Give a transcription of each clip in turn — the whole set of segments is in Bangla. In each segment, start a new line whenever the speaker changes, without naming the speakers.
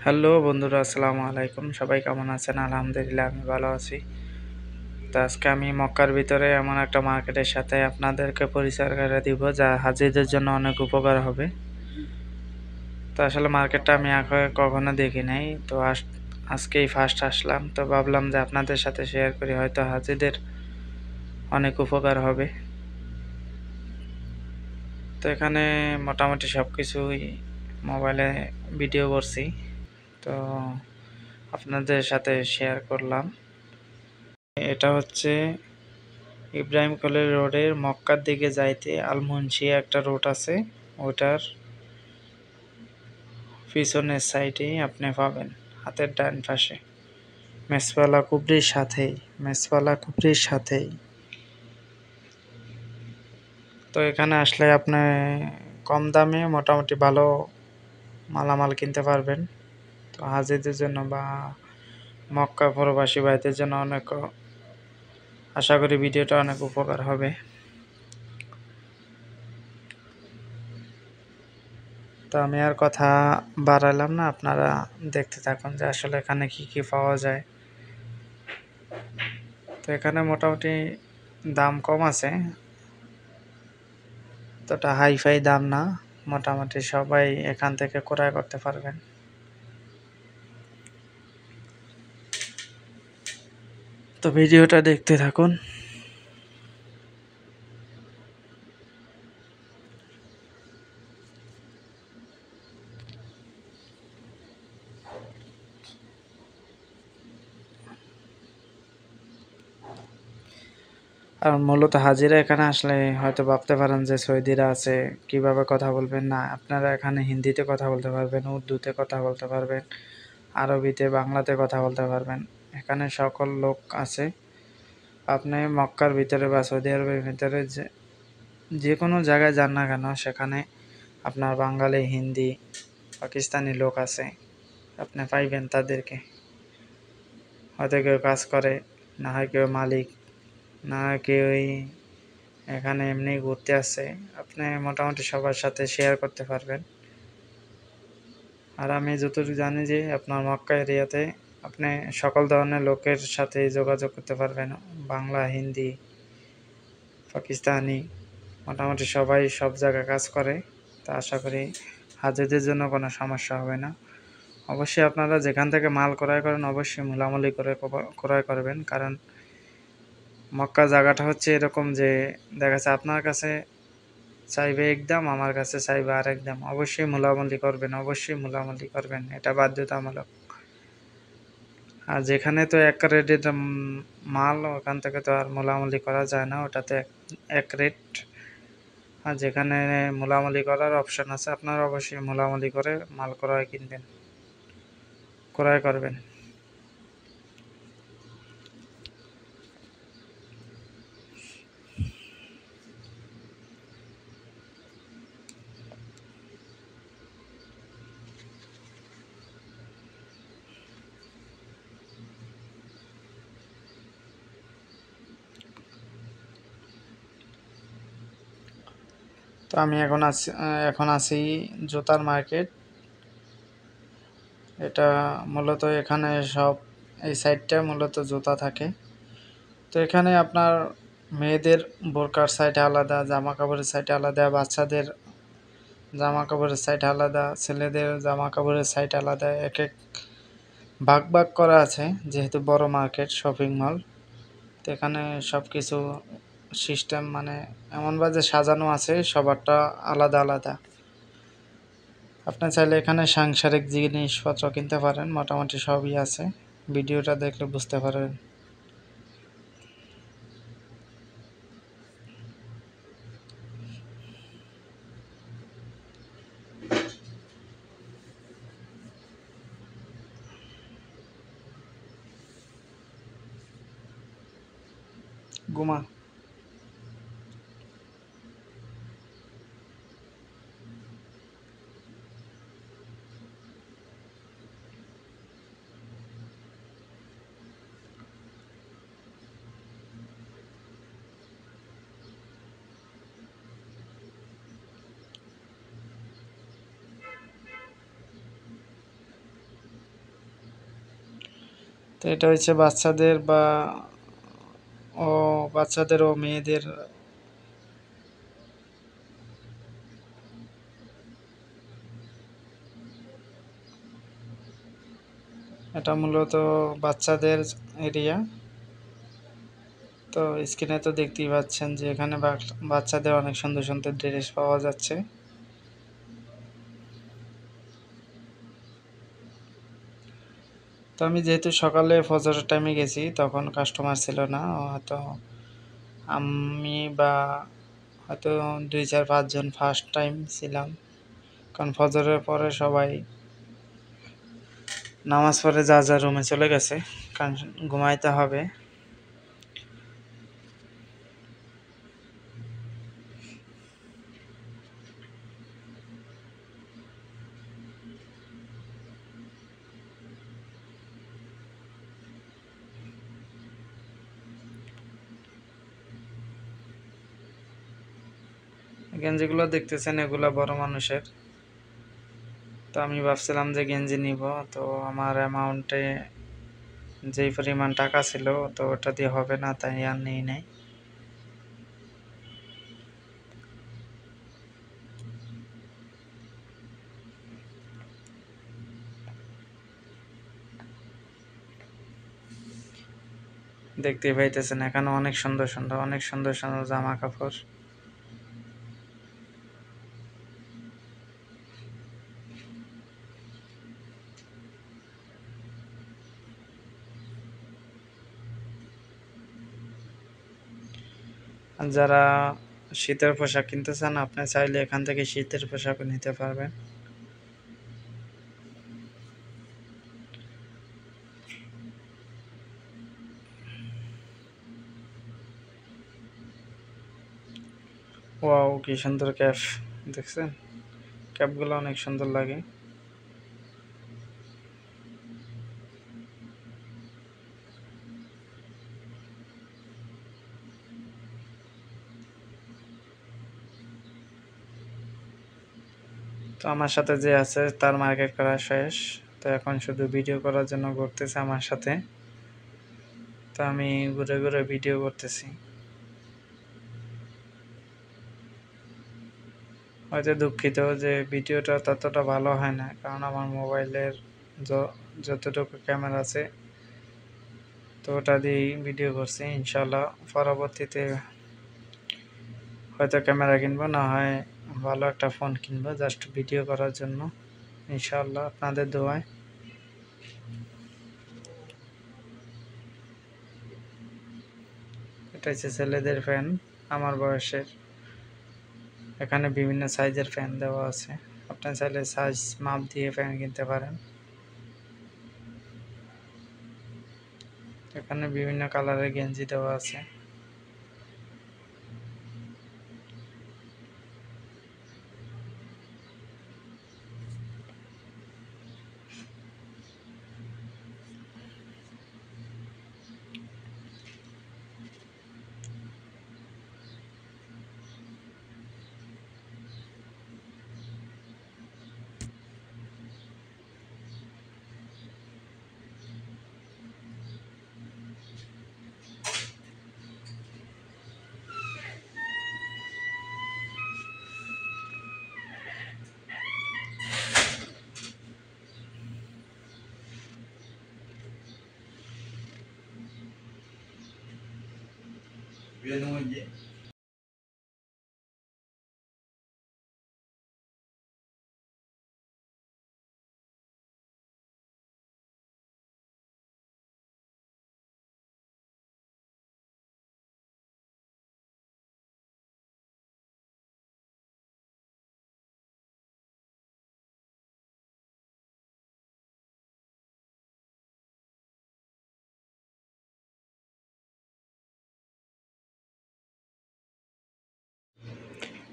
হ্যালো বন্ধুরা, আসসালামু আলাইকুম। সবাই কেমন আছেন? আলহামদুলিল্লাহ আমি ভালো আছি। তো আজকে আমি মক্কার ভিতরে এমন একটা মার্কেটের সাথে আপনাদেরকে পরিচয় করে দিব যা হাজিদের জন্য অনেক উপকার হবে। তো আসলে মার্কেটটা আমি আগে কখনো দেখি নাই। তো আজকেই ফার্স্ট আসলাম। তো ভাবলাম যে আপনাদের সাথে শেয়ার করি, হয়তো হাজিদের অনেক উপকার হবে। তো এখানে মোটামুটি সব কিছুই মোবাইলে ভিডিও করছি, তো আপনাদের সাথে শেয়ার করলাম। এটা হচ্ছে ইব্রাহিম কলেজ রোডের মক্কার দিকে যাইতে আলমুনশিয়া একটা রোড আছে, ওটার পিছনের সাইডেই আপনি পাবেন, হাতের ডান পাশে মেসপালা কুবরির সাথেই। তো এখানে আসলে আপনি কম দামে মোটামুটি ভালো মালামাল কিনতে পারবেন। তো হাজিদের জন্য বা মক্কা প্রবাসী ভাইদের জন্য অনেক, আশা করি ভিডিওটা অনেক উপকার হবে। তো আমি আর কথা বাড়ালাম না, আপনারা দেখতে থাকুন যে আসলে এখানে কি কি পাওয়া যায়। তো এখানে মোটামুটি দাম কম আছে, ততটা হাইফাই দাম না, মোটামুটি সবাই এখান থেকে ক্রয় করতে পারবেন। তো ভিডিওটা দেখতে থাকুন। আর মূলত হাজিরা এখানে আসলে হয়তো ভাবতে পারেন যে সৌদিরা আছে, কিভাবে কথা বলবেন। না, আপনারা এখানে হিন্দিতে কথা বলতে পারবেন, উর্দুতে কথা বলতে পারবেন, আরবিতে, বাংলাতে কথা বলতে পারবেন। এখানে সকল লোক আছে। আপনি মক্কার ভিতরে বা সৌদি আরবের ভিতরে যে কোনো জায়গায় যান না কেন, সেখানে আপনার বাঙালি, হিন্দি, পাকিস্তানি লোক আছে, আপনি পাইবেন তাদেরকে। হয়তো কেউ কাজ করে, না হয় কেউ মালিক, না হয় কেউ এখানে এমনি ঘুরতে আসছে। আপনি মোটামুটি সবার সাথে শেয়ার করতে পারবেন। আর আমি যতটুকু জানি যে আপনার মক্কা এরিয়াতে আপনি সকল ধরনের লোকের সাথে যোগাযোগ করতে পারবেন। বাংলা, হিন্দি, পাকিস্তানি, মোটামুটি সবাই সব জায়গায় কাজ করে। তা আশা করি হাজিদের জন্য কোনো সমস্যা হবে না। অবশ্যই আপনারা যেখান থেকে মাল ক্রয় করেন অবশ্যই মূলামূলি করে ক্রয় করবেন, কারণ মক্কা জায়গাটা হচ্ছে এরকম যে দেখা যাচ্ছে আপনার কাছে চাইবে একদম, আমার কাছে চাইবে আরেক দাম। অবশ্যই মূলামূলি করবেন, এটা বাধ্যতামূলক। আর যেখানে তো এক রেটের মাল, ওখান থেকে তো আর মূলামূলি করা যায় না, ওটাতে এক রেট। আর যেখানে মূলামূলি করার অপশন আছে, আপনারা অবশ্যই মূলামূলি করে মাল ক্রয় করবেন। তো আমি এখন আছি জুতার মার্কেট। এটা মূলত এখানে সব, এই সাইডটা মূলত জুতা থাকে। তো এখানে আপনার মেয়েদের বোরকার সাইড আলাদা, জামা কাপড়ের সাইড আলাদা, বাচ্চাদের জামা কাপড়ের সাইড আলাদা, ছেলেদের জামা কাপড়ের সাইড আলাদা, এক এক ভাগ ভাগ করা আছে, যেহেতু বড় মার্কেট, শপিং মল। তো এখানে সব কিছু সিস্টেম মানে এমনভাবে সাজানো আছে, সবারটা আলাদা আলাদা। আপনি চাইলে এখানে সাংসারিক জিনিসপত্র কিনতে পারেন, মোটামুটি সবই আছে। ভিডিওটা দেখলে বুঝতে পারবেন। ঘুমা। তো এটা হচ্ছে বাচ্চাদের ও বাচ্চাদের ও মেয়েদের। এটা মূলত বাচ্চাদের এরিয়া। তো স্ক্রিনে তো দেখতেই পাচ্ছেন যে এখানে বাচ্চাদের অনেক সুন্দর সুন্দর ড্রেস পাওয়া যাচ্ছে। তো আমি যেহেতু সকালে ফজরের টাইমে গেছি তখন কাস্টমার ছিল না, হয়তো আমি বা হয়তো 2 4 5 জন ফার্স্ট টাইম ছিলাম, কারণ ফজরের পরে সবাই নামাজ পড়ে যা যা রুমে চলে গেছে, কারণ ঘুমাইতে হবে। গেঞ্জিগুলো দেখতেছেন এগুলো বড় মানুষের। তো আমি ভাবছিলাম যে গেঞ্জি নিব, তো আমার অ্যামাউন্টে যেই পরিমাণ টাকা ছিল তো ওটা দিয়ে হবে না, তাই আর নেই নাই। দেখতেই পাইতেছেন এখানে অনেক সুন্দর সুন্দর জামা কাপড়। যারা শীতের পোশাক কিনতে চান আপনি চাইলে এখান থেকে শীতের পোশাকও নিতে পারবেন। ওয়াও, কি সুন্দর ক্যাপ! দেখছেন ক্যাপগুলো অনেক সুন্দর লাগে। তো আমার সাথে যে আছে তার মার্কেট করা শেষ, তো এখন শুধু ভিডিও করার জন্য ঘুরতেছে আমার সাথে। তো আমি ঘুরে ঘুরে ভিডিও করতেছি। হয়তো দুঃখিত যে ভিডিওটা ততটা ভালো হয় না, কারণ আমার মোবাইলের যতটুকু ক্যামেরা আছে তো ওটা দিয়েই ভিডিও করছি। ইনশাল্লাহ পরবর্তীতে হয়তো ক্যামেরা কিনবো, না হয় ভালো একটা ফোন কিনবো জাস্ট ভিডিও করার জন্য, ইনশাল্লাহ আপনাদের দোয়ায়। এটা হচ্ছে ছেলেদের ফ্যান আমার বয়সের। এখানে বিভিন্ন সাইজের ফ্যান দেওয়া আছে, আপনি চাইলে সাইজ মাপ দিয়ে ফ্যান কিনতে পারেন। এখানে বিভিন্ন কালারের গেঞ্জি দেওয়া আছে।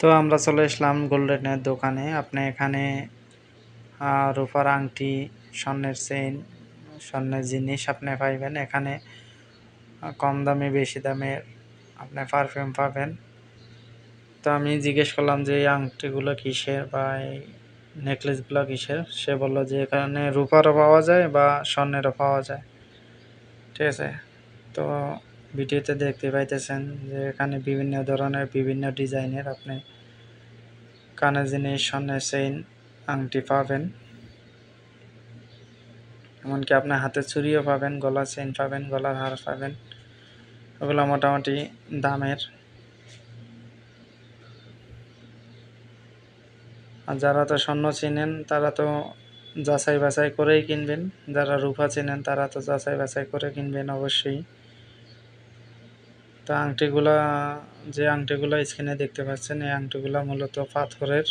তো আমরা চলে আসলাম গোল্ডেনের দোকানে। আপনি এখানে রূপার আংটি, স্বর্ণের চেইন, স্বর্ণের জিনিস আপনি পাইবেন এখানে। কম দামে বেশি দামে আপনি পারফিউম পাবেন। তো আমি জিজ্ঞেস করলাম যে এই আংটিগুলো কিসের বা এই নেকলেসগুলো কিসের, সে বললো যে এখানে রূপারও পাওয়া যায় বা স্বর্ণেরও পাওয়া যায়। ঠিক আছে। তো ভিডিওতে দেখতে পাইতেছেন যে এখানে বিভিন্ন ধরনের বিভিন্ন ডিজাইনের আপনি কানের জিনিস, স্বর্ণের চেইন, আংটি পাবেন। এমনকি আপনার হাতের চুড়িও পাবেন, গলার চেইন পাবেন, গলার হার পাবেন। ওগুলো মোটামুটি দামের। আর যারা তো স্বর্ণ চেনেন তারা তো যাচাই বাছাই করেই কিনবেন, যারা রূপা চেনেন তারা তো যাচাই বাছাই করে কিনবেন অবশ্যই। তো যে আংটিগুলো স্ক্রিনে দেখতে পাচ্ছেন, এই আংটিগুলো মূলত পাথরের।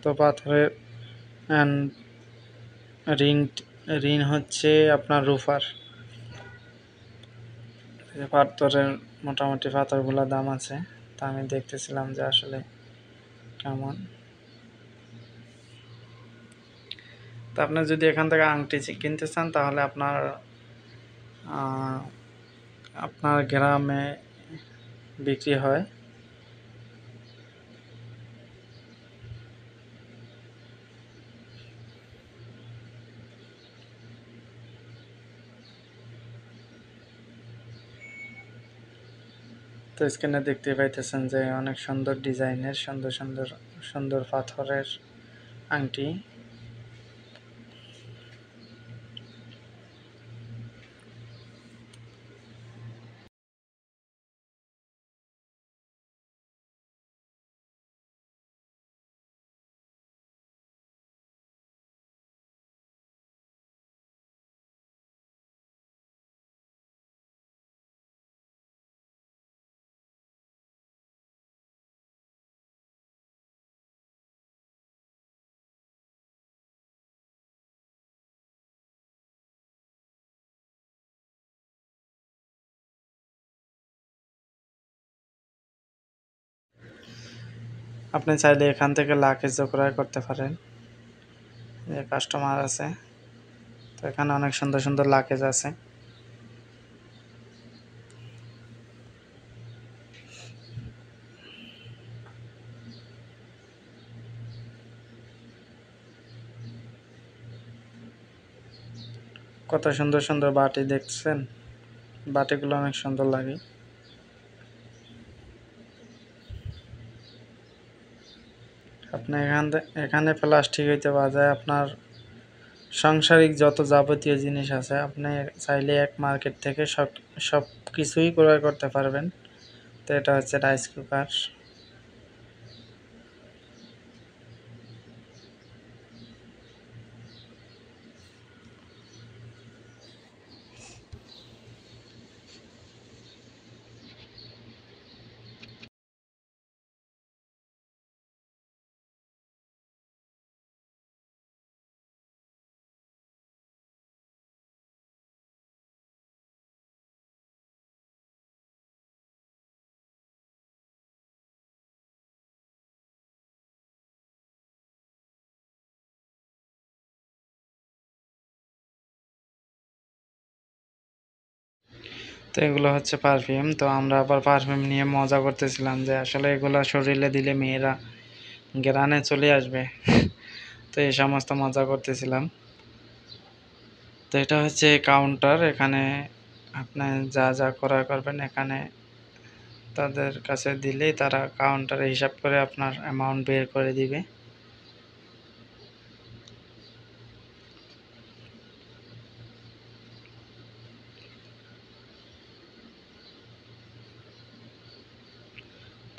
তো পাথরের রিং হচ্ছে আপনার রূপার। পাথরের মোটামুটি পাথরগুলোর দাম আছে। তা আমি দেখতেছিলাম যে আসলে কেমন। তো আপনি যদি এখান থেকে আংটি কিনতে চান তাহলে আপনার গ্রামে বিক্রি হয়। তো স্ক্রিনে দেখতে পাইতেছেন যে অনেক সুন্দর ডিজাইনের সুন্দর পাথরের আংটি। আপনি চাইলে এখান থেকে লাকেজও ক্রয় করতে পারেন। যে কাস্টমার আছে, তো এখানে অনেক সুন্দর লাকেজ আছে। কত সুন্দর বাটি দেখছেন, বাটিগুলো অনেক সুন্দর লাগে। আপনি এখানে প্লাস্টিক হইতে পাওয়া যায় আপনার সাংসারিক যত যাবতীয় জিনিস আছে, আপনি চাইলে এক মার্কেট থেকে সব কিছুই ক্রয় করতে পারবেন। তো এটা হচ্ছে রাইস কুকার। তো এগুলো হচ্ছে পারফিউম। তো আমরা আবার পারফিউম নিয়ে মজা করতেছিলাম যে আসলে এগুলো শরীরে দিলে মেয়েরা ঘ্রাণে চলে আসবে। তো এই সমস্ত মজা করতেছিলাম। তো এটা হচ্ছে কাউন্টার। এখানে আপনি যা ক্রয় করবেন এখানে তাদের কাছে দিলেই তারা কাউন্টারে হিসাব করে আপনার অ্যামাউন্ট বের করে দিবে।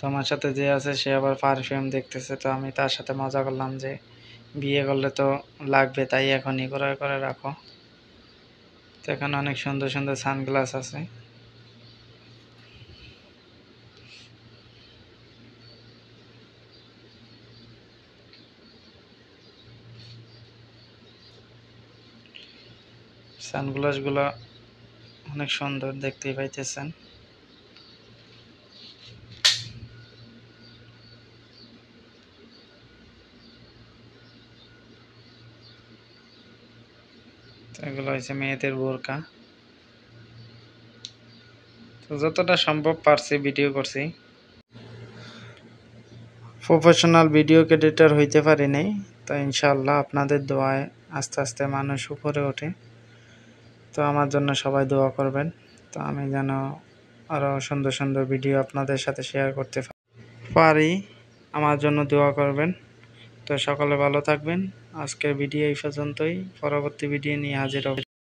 তো আমার সাথে যে আছে সে আবার পারফিউম দেখতেছে, তো আমি তার সাথে মজা করলাম যে বিয়ে করলে তো লাগবে, তাই এখনই ক্রয় করে রাখো। তো এখানে অনেক সুন্দর সানগ্লাস আছে। সানগ্লাসগুলো অনেক সুন্দর, দেখতেই পাইতেছেন। তো এগুলো হচ্ছে মেয়েদের বোরকা। তো যতটা সম্ভব পারছি ভিডিও করছি। প্রফেশনাল ভিডিও এডিটর হইতে পারি নাই, তো ইনশাআল্লাহ আপনাদের দোয়ায় আস্তে আস্তে মানুষ উপরে ওঠে। তো আমার জন্য সবাই দোয়া করবেন, তো আমি যেন আরও সুন্দর সুন্দর ভিডিও আপনাদের সাথে শেয়ার করতে পারি। আমার জন্য দোয়া করবেন। তো সকলে ভালো থাকবেন। আজকের ভিডিও এই পর্যন্তই, পরবর্তী ভিডিও নিয়ে হাজির হব।